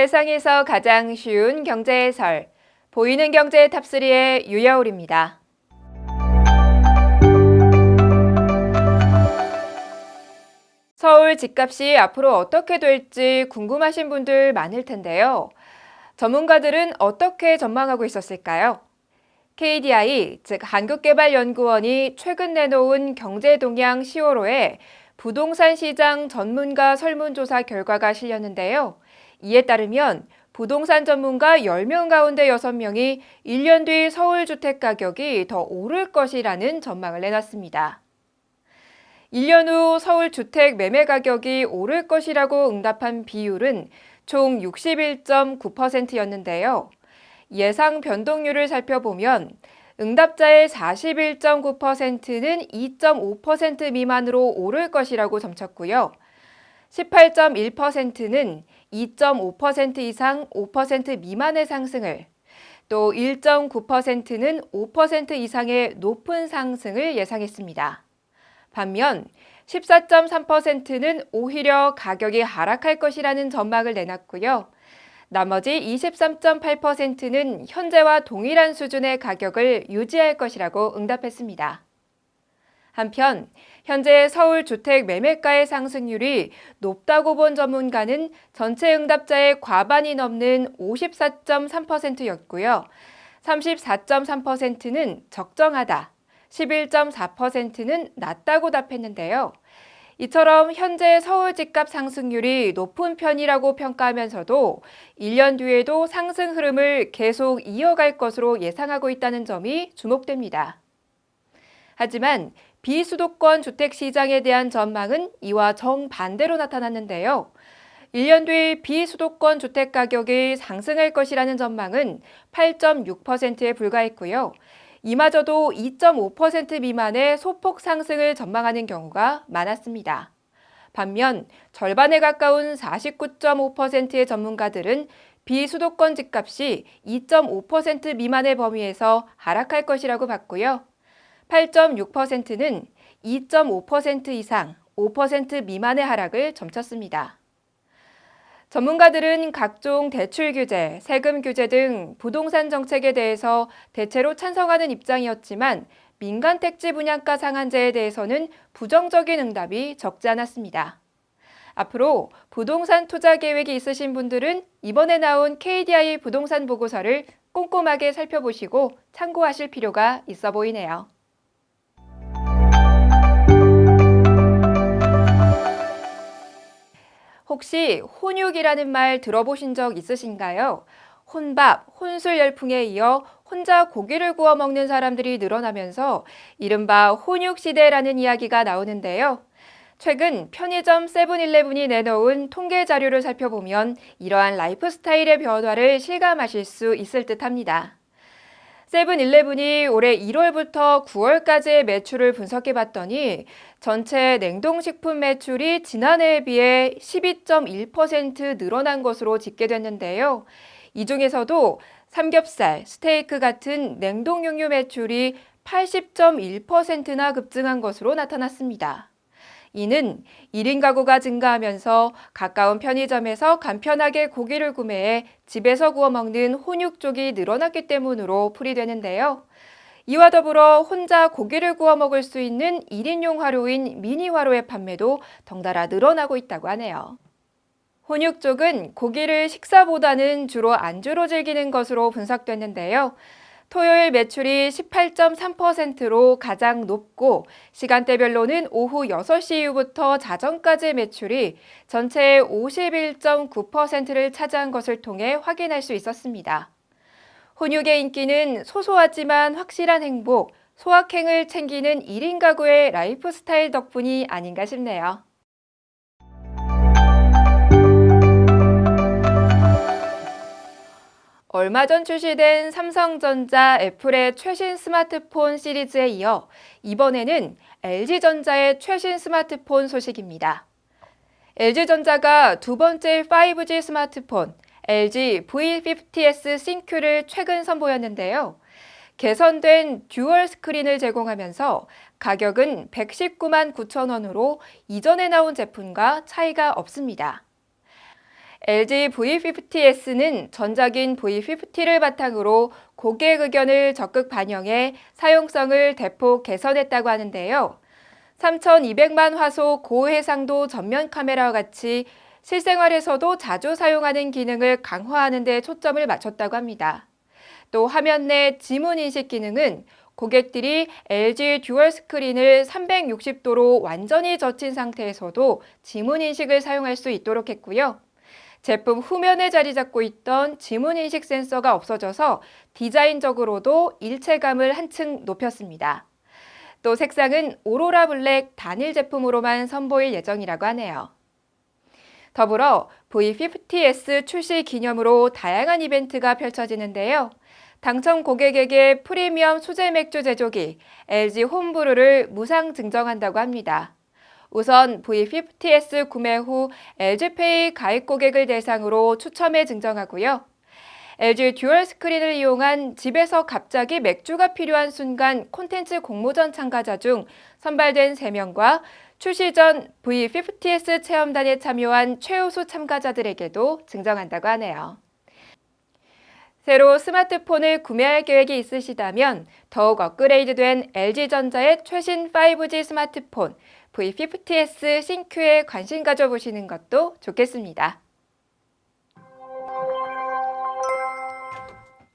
세상에서 가장 쉬운 경제 해설, 보이는 경제 탑3의 유여울입니다. 서울 집값이 앞으로 어떻게 될지 궁금하신 분들 많을 텐데요. 전문가들은 어떻게 전망하고 있었을까요? KDI, 즉 한국개발연구원이 최근 내놓은 경제동향 10월호에 부동산 시장 전문가 설문조사 결과가 실렸는데요. 이에 따르면 부동산 전문가 10명 가운데 6명이 1년 뒤 서울 주택 가격이 더 오를 것이라는 전망을 내놨습니다. 1년 후 서울 주택 매매 가격이 오를 것이라고 응답한 비율은 총 61.9%였는데요. 예상 변동률을 살펴보면 응답자의 41.9%는 2.5% 미만으로 오를 것이라고 점쳤고요. 18.1%는 2.5% 이상 5% 미만의 상승을, 또 1.9%는 5% 이상의 높은 상승을 예상했습니다. 반면 14.3%는 오히려 가격이 하락할 것이라는 전망을 내놨고요. 나머지 23.8%는 현재와 동일한 수준의 가격을 유지할 것이라고 응답했습니다. 한편 현재 서울 주택 매매가의 상승률이 높다고 본 전문가는 전체 응답자의 과반이 넘는 54.3%였고요. 34.3%는 적정하다, 11.4%는 낮다고 답했는데요. 이처럼 현재 서울 집값 상승률이 높은 편이라고 평가하면서도 1년 뒤에도 상승 흐름을 계속 이어갈 것으로 예상하고 있다는 점이 주목됩니다. 하지만 비수도권 주택 시장에 대한 전망은 이와 정반대로 나타났는데요. 1년 뒤 비수도권 주택 가격이 상승할 것이라는 전망은 8.6%에 불과했고요. 이마저도 2.5% 미만의 소폭 상승을 전망하는 경우가 많았습니다. 반면 절반에 가까운 49.5%의 전문가들은 비수도권 집값이 2.5% 미만의 범위에서 하락할 것이라고 봤고요. 8.6%는 2.5% 이상 5% 미만의 하락을 점쳤습니다. 전문가들은 각종 대출 규제, 세금 규제 등 부동산 정책에 대해서 대체로 찬성하는 입장이었지만 민간 택지 분양가 상한제에 대해서는 부정적인 응답이 적지 않았습니다. 앞으로 부동산 투자 계획이 있으신 분들은 이번에 나온 KDI 부동산 보고서를 꼼꼼하게 살펴보시고 참고하실 필요가 있어 보이네요. 혹시 혼육이라는 말 들어보신 적 있으신가요? 혼밥, 혼술 열풍에 이어 혼자 고기를 구워 먹는 사람들이 늘어나면서 이른바 혼육 시대라는 이야기가 나오는데요. 최근 편의점 세븐일레븐이 내놓은 통계 자료를 살펴보면 이러한 라이프 스타일의 변화를 실감하실 수 있을 듯합니다. 세븐일레븐이 올해 1월부터 9월까지의 매출을 분석해봤더니 전체 냉동식품 매출이 지난해에 비해 12.1% 늘어난 것으로 집계됐는데요. 이 중에서도 삼겹살, 스테이크 같은 냉동육류 매출이 80.1%나 급증한 것으로 나타났습니다. 이는 1인 가구가 증가하면서 가까운 편의점에서 간편하게 고기를 구매해 집에서 구워 먹는 혼육 쪽이 늘어났기 때문으로 풀이되는데요. 이와 더불어 혼자 고기를 구워 먹을 수 있는 1인용 화로인 미니 화로의 판매도 덩달아 늘어나고 있다고 하네요. 혼육 쪽은 고기를 식사보다는 주로 안주로 즐기는 것으로 분석됐는데요. 토요일 매출이 18.3%로 가장 높고 시간대별로는 오후 6시 이후부터 자정까지 매출이 전체의 51.9%를 차지한 것을 통해 확인할 수 있었습니다. 혼육의 인기는 소소하지만 확실한 행복, 소확행을 챙기는 1인 가구의 라이프 스타일 덕분이 아닌가 싶네요. 얼마 전 출시된 삼성전자, 애플의 최신 스마트폰 시리즈에 이어 이번에는 LG전자의 최신 스마트폰 소식입니다. LG전자가 두 번째 5G 스마트폰 LG V50s 싱큐를 최근 선보였는데요. 개선된 듀얼 스크린을 제공하면서 가격은 119만 9천 원으로 이전에 나온 제품과 차이가 없습니다. LG V50S는 전작인 V50를 바탕으로 고객 의견을 적극 반영해 사용성을 대폭 개선했다고 하는데요. 3,200만 화소 고해상도 전면 카메라와 같이 실생활에서도 자주 사용하는 기능을 강화하는 데 초점을 맞췄다고 합니다. 또 화면 내 지문 인식 기능은 고객들이 LG 듀얼 스크린을 360도로 완전히 젖힌 상태에서도 지문 인식을 사용할 수 있도록 했고요. 제품 후면에 자리 잡고 있던 지문 인식 센서가 없어져서 디자인적으로도 일체감을 한층 높였습니다. 또 색상은 오로라 블랙 단일 제품으로만 선보일 예정이라고 하네요. 더불어 V50S 출시 기념으로 다양한 이벤트가 펼쳐지는데요. 당첨 고객에게 프리미엄 수제 맥주 제조기 LG 홈브루를 무상 증정한다고 합니다. 우선 V50S 구매 후 LG페이 가입 고객을 대상으로 추첨해 증정하고요. LG 듀얼 스크린을 이용한 집에서 갑자기 맥주가 필요한 순간 콘텐츠 공모전 참가자 중 선발된 3명과 출시 전 V50S 체험단에 참여한 최우수 참가자들에게도 증정한다고 하네요. 새로 스마트폰을 구매할 계획이 있으시다면 더욱 업그레이드된 LG전자의 최신 5G 스마트폰 V50S 신큐에 관심 가져보시는 것도 좋겠습니다.